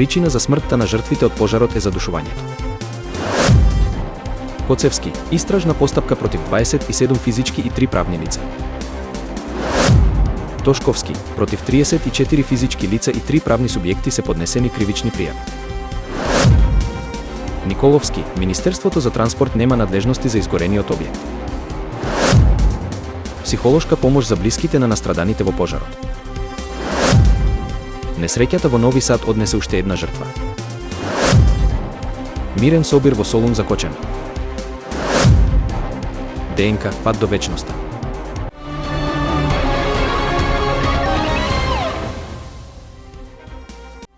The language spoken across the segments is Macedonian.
Причина за смртта на жртвите од пожарот е задушувањето. Коцевски, истражна постапка против 27 физички и 3 правни лица. Тошковски, против 34 физички лица и 3 правни субјекти се поднесени кривични пријави. Николовски, Министерството за транспорт нема надлежности за изгорениот објект. Психолошка помош за блиските на настраданите во пожарот. Несреќата во Нови Сад однесе уште една жртва. Мирен собир во Солун закочен. ДНК, пат до вечноста.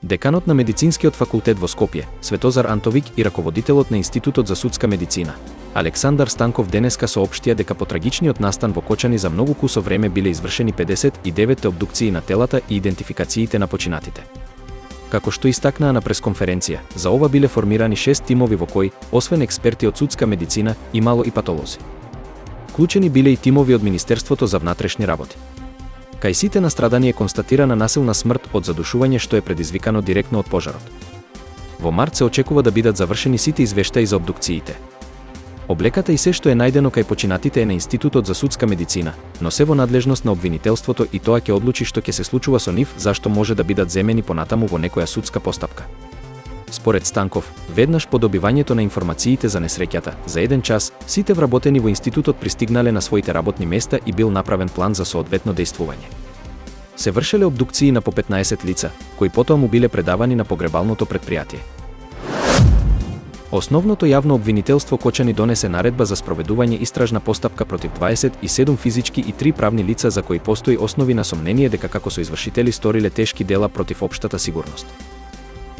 Деканот на медицинскиот факултет во Скопје, Светозар Антовик и раководителот на Институтот за судска медицина, Александар Станков денеска соопштија дека по трагичниот настан во Кочани за многу кусо време биле извршени 59 обдукции на телата и идентификациите на починатите. Како што истакнаа на пресконференција, за ова биле формирани 6 тимови во кои, освен експерти од судска медицина, имало и патолози. Вклучени биле и тимови од Министерството за внатрешни работи. Кај сите настрадани е констатирана насилна смрт од задушување што е предизвикано директно од пожарот. Во март се очекува да бидат завршени сите извештаи за обдукциите. Облеката и се што е најдено кај починатите е на Институтот за судска медицина, но се во надлежност на обвинителството и тоа ќе одлучи што ќе се случува со нив, зашто може да бидат земени понатаму во некоја судска постапка. Според Станков, веднаш по добивањето на информациите за несреќата, за 1 час, сите вработени во институтот пристигнале на своите работни места и бил направен план за соодветно дејствување. Се вршеле обдукции на по 15 лица, кои потоа му биле предавани на погребалното претпријатие. Основното јавно обвинителство Кочани донесе наредба за спроведување истражна постапка против 27 физички и 3 правни лица за кои постои основи на сомнение дека како со извршители сториле тешки дела против општата сигурност.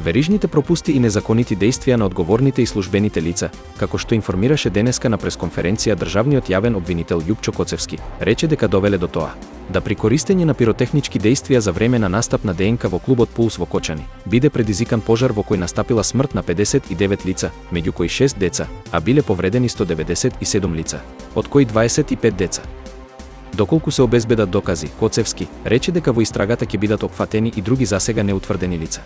Верижните пропусти и незаконити дејствија на одговорните и службените лица, како што информираше денеска на пресконференција државниот јавен обвинител Љупчо Коцевски, рече дека довеле до тоа да при користење на пиротехнички дејствија за време на настап на ДНК во клубот Пулс во Кочани, биде предизвикан пожар во кој настапила смрт на 59 лица, меѓу кои 6 деца, а биле повредени 197 лица, од кои 25 деца. Доколку се обезбедат докази, Коцевски рече дека во истрагата ќе бидат опфатени и други засега неутврдени лица.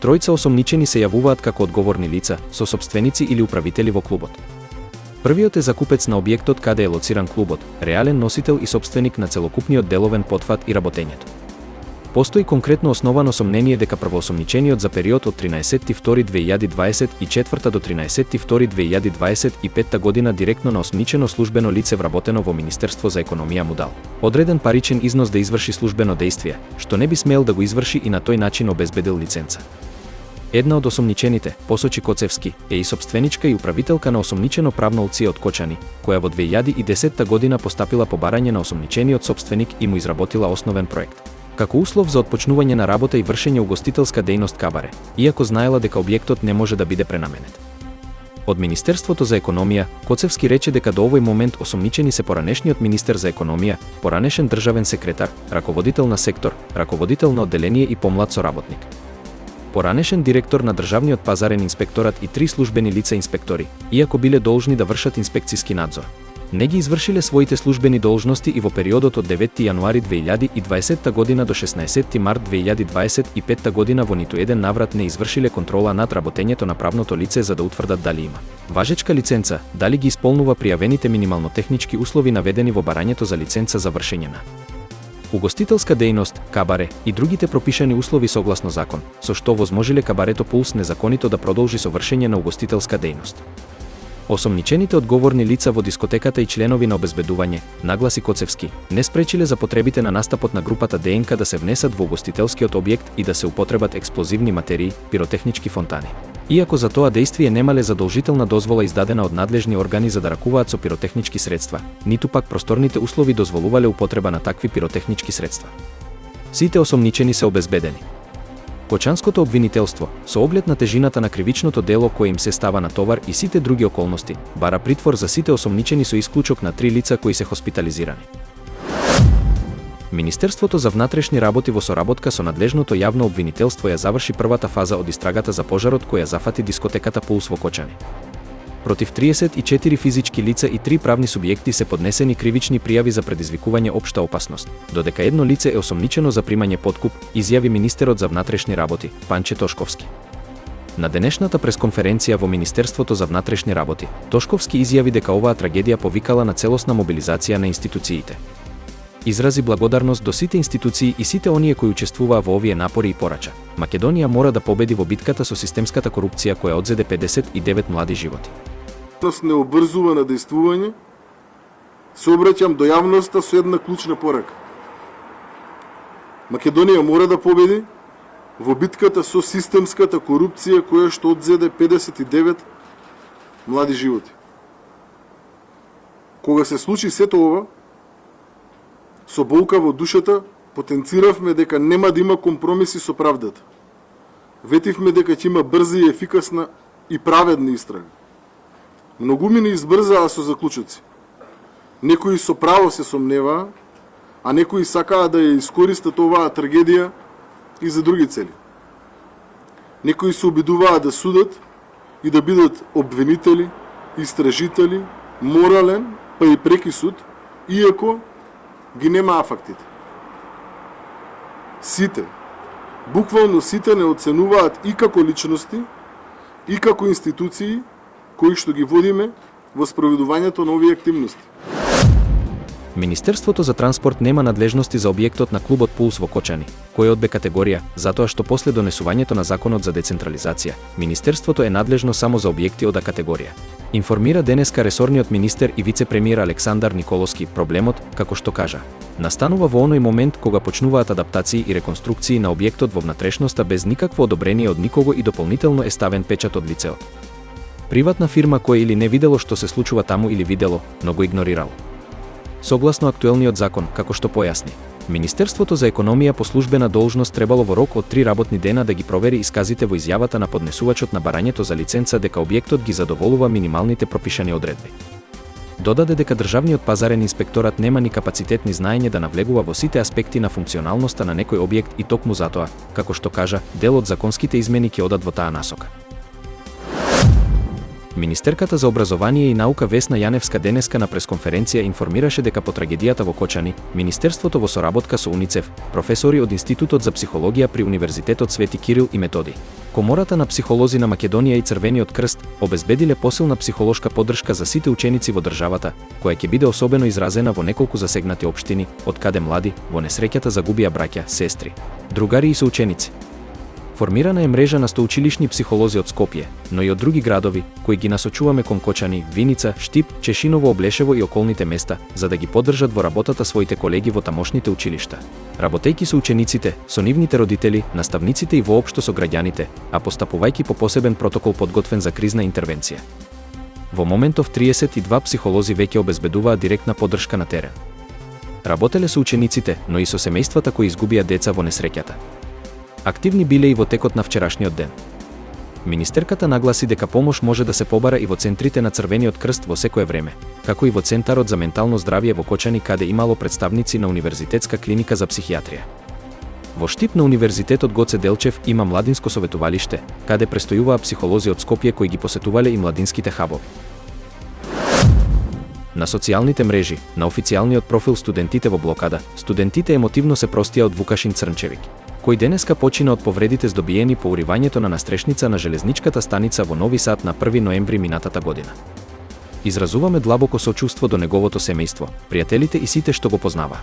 Тројца осомничени се јавуваат како одговорни лица, сосопственици или управители во клубот. Првиот е закупец на објектот каде е лоциран клубот, реален носител и собственик на целокупниот деловен потфат и работењето. Постои конкретно основано сомнение дека првоосомничениот за период од 13.2.2024 до 13.2.2025 година директно на осомничено службено лице вработено во Министерство за економија му дал одреден паричен износ да изврши службено дејствие, што не би смел да го изврши и на тој начин обезбедил лиценца. Една од осомничените, посочи Коцевски, е и собственичка и управителка на осомничено правно лице од Кочани, која во 2010 година постапила побарање на осомничениот собственик и му изработила основен проект како услов за отпочнување на работа и вршење угостителска дејност кабаре, иако знаела дека објектот не може да биде пренаменет. Од Министерството за економија, Коцевски рече дека до овој момент осомничени се поранешниот министер за економија, поранешен државен секретар, раководител на сектор, раководител на одделение и помлад соработник. Поранешен директор на државниот пазарен инспекторат и 3 службени лица инспектори, иако биле должни да вршат инспекциски надзор. Не ги извршиле своите службени должности и во периодот од 9 јануари 2020 година до 16 март 2025 година во ниту еден наврат не извршиле контрола над работењето на правното лице за да утврдат дали има важечка лиценца, дали ги исполнува пријавените минимално технички услови наведени во барањето за лиценца за вршење на угостителска дејност, кабаре и другите пропишани услови согласно закон, со што возможиле кабарето Пулс незаконито да продолжи со вршење на угостителска дејност. Осомничените одговорни лица во дискотеката и членови на обезбедување, нагласи Коцевски, не спречиле за потребите на настапот на групата ДНК да се внесат во угостителскиот објект и да се употребат експлозивни материи, пиротехнички фонтани. Иако за тоа дејствие немале задолжителна дозвола издадена од надлежни органи за да ракуваат со пиротехнички средства, ниту пак просторните услови дозволувале употреба на такви пиротехнички средства. Сите осомничени се обезбедени. Кочанското обвинителство, со оглед на тежината на кривичното дело кое им се става на товар и сите други околности, бара притвор за сите осомничени со исклучок на 3 лица кои се хоспитализирани. Министерството за внатрешни работи во соработка со надлежното јавно обвинителство ја заврши првата фаза од истрагата за пожарот која зафати дискотеката Пулс во Кочани. Против 34 физички лица и 3 правни субјекти се поднесени кривични пријави за предизвикување општа опасност, додека едно лице е осомничено за примање подкуп, изјави министерот за внатрешни работи, Панче Тошковски. На денешната пресконференција во Министерството за внатрешни работи, Тошковски изјави дека оваа трагедија повикала на целосна мобилизација на институциите. Изрази благодарност до сите институции и сите оние кои учествуваа во овие напори и порача: Македонија мора да победи во битката со системската корупција која одзеде 59 млади животи. Не обрзува на действување, се обраќам до јавноста со една клучна порака. Македонија мора да победи во битката со системската корупција која што одзеде 59 млади животи. Кога се случи сето ова, со болка во душата, потенциравме дека нема да има компромиси со правдата. Ветивме дека ќе има брза и ефикасна и праведна истрага. Многумина избрзаа со заклучоци. Некои со право се сомневаа, а некои сакаа да ја искористат оваа трагедија и за други цели. Некои се обидуваа да судат и да бидат обвинители, истражители, морален, па и преки суд, иако ги немаа фактите. Сите, буквално сите не оценуваат и како личности, и како институции кои што ги водиме во спроведувањето на овие активности. Министерството за транспорт нема надлежности за објектот на клубот Пулс во Кочани, кој е од Б категорија, затоа што после донесувањето на законот за децентрализација, Министерството е надлежно само за објекти од А категорија. Информира денеска ресорниот министер и вице-премиер Александар Николовски. Проблемот, како што кажа, настанува во оној момент кога почнуваат адаптации и реконструкции на објектот во внатрешноста без никакво одобрение од никого и дополнително е ставен печат од лицеот. Приватна фирма која или не видело што се случува таму или видело, но го игнорирало. Согласно актуелниот закон, како што појасни, Министерството за економија по службена должност требало во рок од 3 работни дена да ги провери исказите во изјавата на поднесувачот на барањето за лиценца дека објектот ги задоволува минималните пропишани одредби. Додаде дека државниот пазарен инспекторат нема ни капацитет ни знаење да навлегува во сите аспекти на функционалноста на некој објект и токму затоа, како што кажа, дел од законските измени ќе одат во таа насока. Министерката за образование и наука Весна Јаневска денеска на пресконференција информираше дека по трагедијата во Кочани, Министерството во соработка со УНИЦЕФ, професори од Институтот за психологија при Универзитетот Свети Кирил и Методи, Комората на психолози на Македонија и Црвениот крст обезбедиле посилна психолошка поддршка за сите ученици во државата, која ќе биде особено изразена во неколку засегнати општини, од каде млади во несреќата загубија браќа, сестри, другари и соученици. Формирана е мрежа на стоучилишни психолози од Скопје, но и од други градови, кои ги насочуваме кон Кочани, Виница, Штип, Чешиново, Облешево и околните места, за да ги поддржат во работата своите колеги во тамошните училишта. Работејќи со учениците, со нивните родители, наставниците и воопшто со граѓаните, а постапувајќи по посебен протокол подготвен за кризна интервенција. Во моментов 32 психолози веќе обезбедуваат директна поддршка на терен. Работеле со учениците, но и со семејствата кои изгубија деца во несреќата. Активни биле и во текот на вчерашниот ден. Министерката нагласи дека помош може да се побара и во центрите на Црвениот крст во секое време, како и во Центарот за ментално здравје во Кочани каде имало представници на Универзитетска клиника за психијатрија. Во Штип на Универзитетот Гоце Делчев има младинско советувалиште, каде престојуваа психолози од Скопје кои ги посетувале и младинските хабови. На социјалните мрежи, на официјалниот профил Студентите во блокада, студентите емотивно се простија од Вукашин Црнчевик, кој денеска почина од повредите здобиени по уривањето на настрешница на железничката станица во Нови Сад на 1 ноември минатата година. Изразуваме длабоко сочувство до неговото семејство, пријателите и сите што го познава.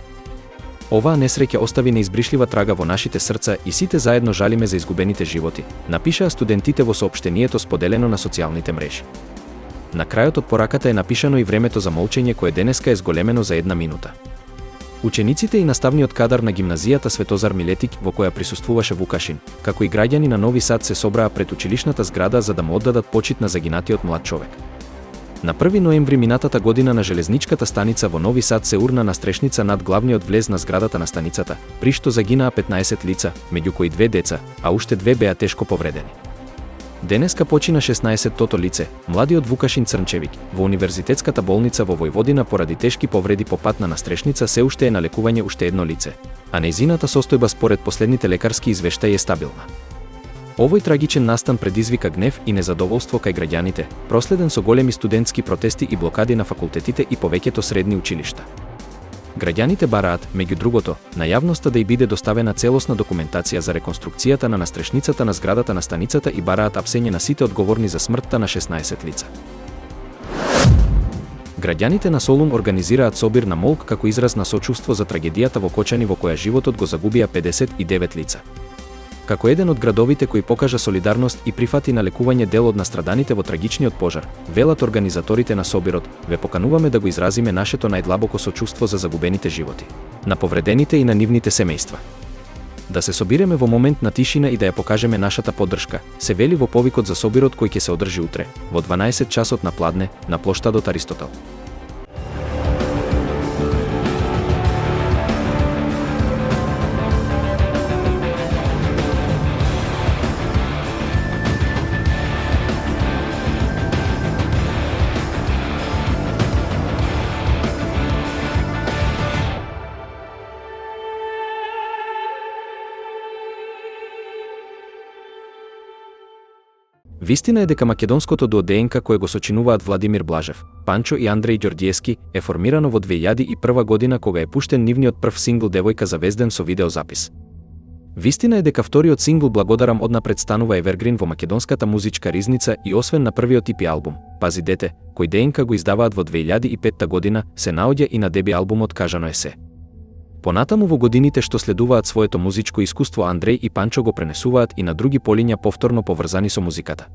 Оваа несреќа остави неизбришлива трага во нашите срца и сите заедно жалиме за изгубените животи, напишаа студентите во соопштението споделено на социјалните мрежи. На крајот од пораката е напишано и времето за молчење кое денеска е зголемено за 1 минута. Учениците и наставниот кадар на гимназијата Светозар Милетик, во која присуствуваше Вукашин, како и граѓани на Нови Сад се собраа пред училишната зграда за да му оддадат почит на загинатиот млад човек. На 1 ноември минатата година на железничката станица во Нови Сад се урна настрешница над главниот влез на зградата на станицата, при што загинаа 15 лица, меѓу кои 2 деца, а уште 2 беа тешко повредени. Денеска почина 16-тото лице, младиот Вукашин Црнчевик, во Универзитетската болница во Војводина поради тешки повреди по пат на настрешница се уште е на лекување уште едно лице, а нејзината состојба според последните лекарски извештаи е стабилна. Овој трагичен настан предизвика гнев и незадоволство кај граѓаните, проследен со големи студентски протести и блокади на факултетите и повеќето средни училишта. Граѓаните бараат, меѓу другото, на јавноста да й биде доставена целосна документација за реконструкцијата на настрешницата на зградата на станицата и бараат апсење на сите одговорни за смртта на 16 лица. Граѓаните на Солун организираат собир на молк како израз на сочувство за трагедијата во Кочани во која животот го загубија 59 лица. Како еден од градовите кои покажа солидарност и прифати на лекување дел од настраданите во трагичниот пожар, велат организаторите на собирот, ве покануваме да го изразиме нашето најдлабоко сочувство за загубените животи, на повредените и на нивните семејства. Да се собиреме во момент на тишина и да ја покажеме нашата поддршка, се вели во повикот за собирот кој ќе се одржи утре, во 12 часот на пладне, на плоштадот Аристотел. Вистина е дека македонското дуо ДНК кое го сочинуваат Владимир Блажев, Панчо и Андреј Ѓорѓиевски е формирано во 2001 година кога е пуштен нивниот прв сингл Девојка завезден со видеозапис. Вистина е дека вториот сингл Благодарам однапред станува евергрин во македонската музичка ризница и освен на првиот EP албум, Пази дете, кој ДНК го издаваат во 2005 година, се наоѓа и на деби албумот Кажано е се. Понатаму во годините што следуваат своето музичко искуство Андреј и Панчо го пренесуваат и на други полиња повторно поврзани со музиката.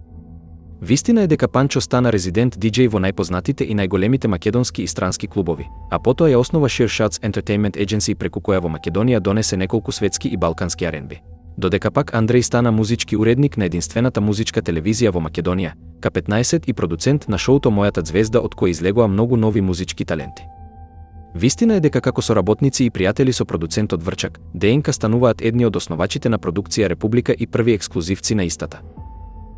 Вистина е дека Панчо стана резидент диџеј во најпознатите и најголемите македонски и странски клубови, а потоа ја основа Sure Shots Entertainment Agency преку која во Македонија донесе неколку светски и балкански R&B. Додека пак Андреј стана музички уредник на единствената музичка телевизија во Македонија, К15 и продуцент на шоуто Мојата звезда од кој излегоа многу нови музички таленти. Вистина е дека како соработници и пријатели со продуцентот Врчак, ДНК стануваат едни од основачите на продукција Република и први ексклузивци на истата.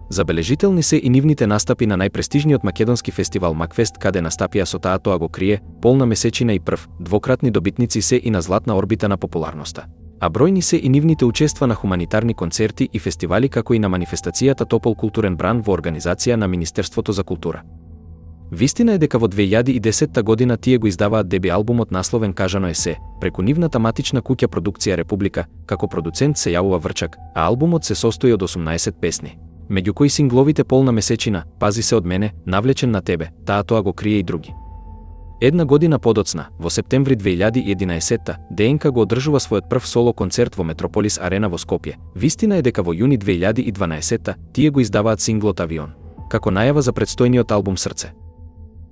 Забележителни се и нивните настапи на најпрестижниот македонски фестивал Макфест, каде настапија со Таа тоа го крие, Полна месечина и прв, двократни добитници се и на златна орбита на популарноста. А бројни се и нивните учества на хуманитарни концерти и фестивали како и на манифестацијата Топол културен бран во организација на Министерството за култура. Вистина е дека во 2010 година тие го издаваат деби албумот насловен Кажано е се, преку нивната матична куќа продукција Република, како продуцент се јавува Врчак, а албумот се состои од 18 песни, меѓу кои сингловите Полна месечина, Пази се од мене, Навлечен на тебе, Таа тоа го крие и други. Една година подоцна, во септември 2011, ДНК го одржува својот прв соло концерт во Метрополис Арена во Скопје. Вистина е дека во јуни 2012 тие го издаваат синглот Авион, како најава за предстојниот албум Срце.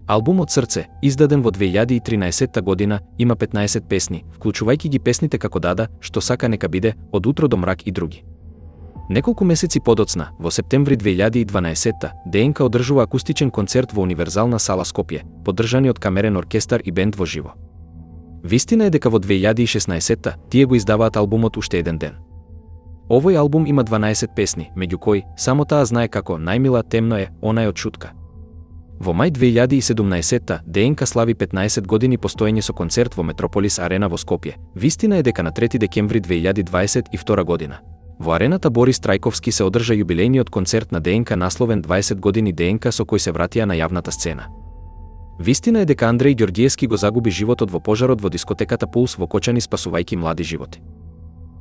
Албумот Срце, издаден во 2013 година, има 15 песни, вклучувајќи ги песните како Дада, Што сака нека биде, Од утро до мрак и други. Неколку месеци подоцна, во септември 2012, ДНК одржува акустичен концерт во Универзална сала Скопје, поддржани од камерен оркестар и бенд во живо. Вистина е дека во 2016 тие го издаваат албумот Уште еден ден. Овој албум има 12 песни, меѓу кои Само таа знае како, Најмила, Темно е, Она е од шутка. Во мај 2017 ДНК слави 15 години постоење со концерт во Метрополис Арена во Скопје. Вистина е дека на 3 декември 2022 година во арената Борис Трајковски се одржа јубилејниот концерт на ДНК насловен 20 години ДНК со кој се вратија на јавната сцена. Вистина е дека Андреј Ѓорѓиевски го загуби животот во пожарот во дискотеката Пулс во Кочани спасувајќи млади животи.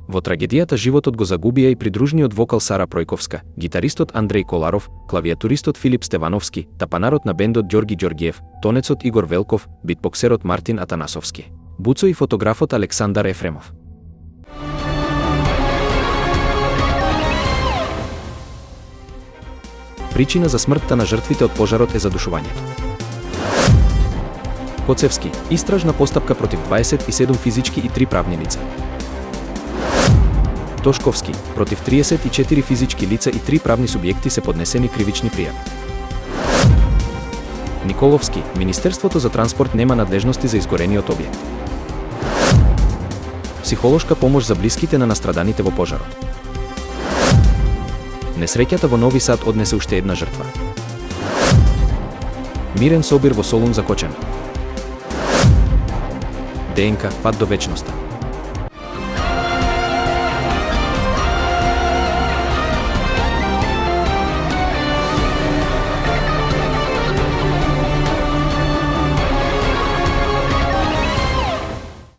Во трагедијата животот го загубија и придружниот вокал Сара Пројковска, гитаристот Андреј Коларов, клавиатуристот Филип Стевановски, тапанарот на бендот Ѓорги Ѓоргиев, тонецот Игор Велков, битбоксерот Мартин Атанасовски, буцо и фотографот Александар Ефремов. Причина за смртта на жртвите од пожарот е задушувањето. Коцевски, истражна постапка против 27 физички и 3 правни лица. Тошковски, против 34 физички лица и 3 правни субјекти се поднесени кривични пријави. Николовски, Министерството за транспорт нема надлежности за изгорениот објект. Психолошка помош за блиските на настраданите во пожарот. Несреќата во Нови Сад однесе уште една жртва. Мирен собир во Солун за Кочани. ДНК, пат до вечноста.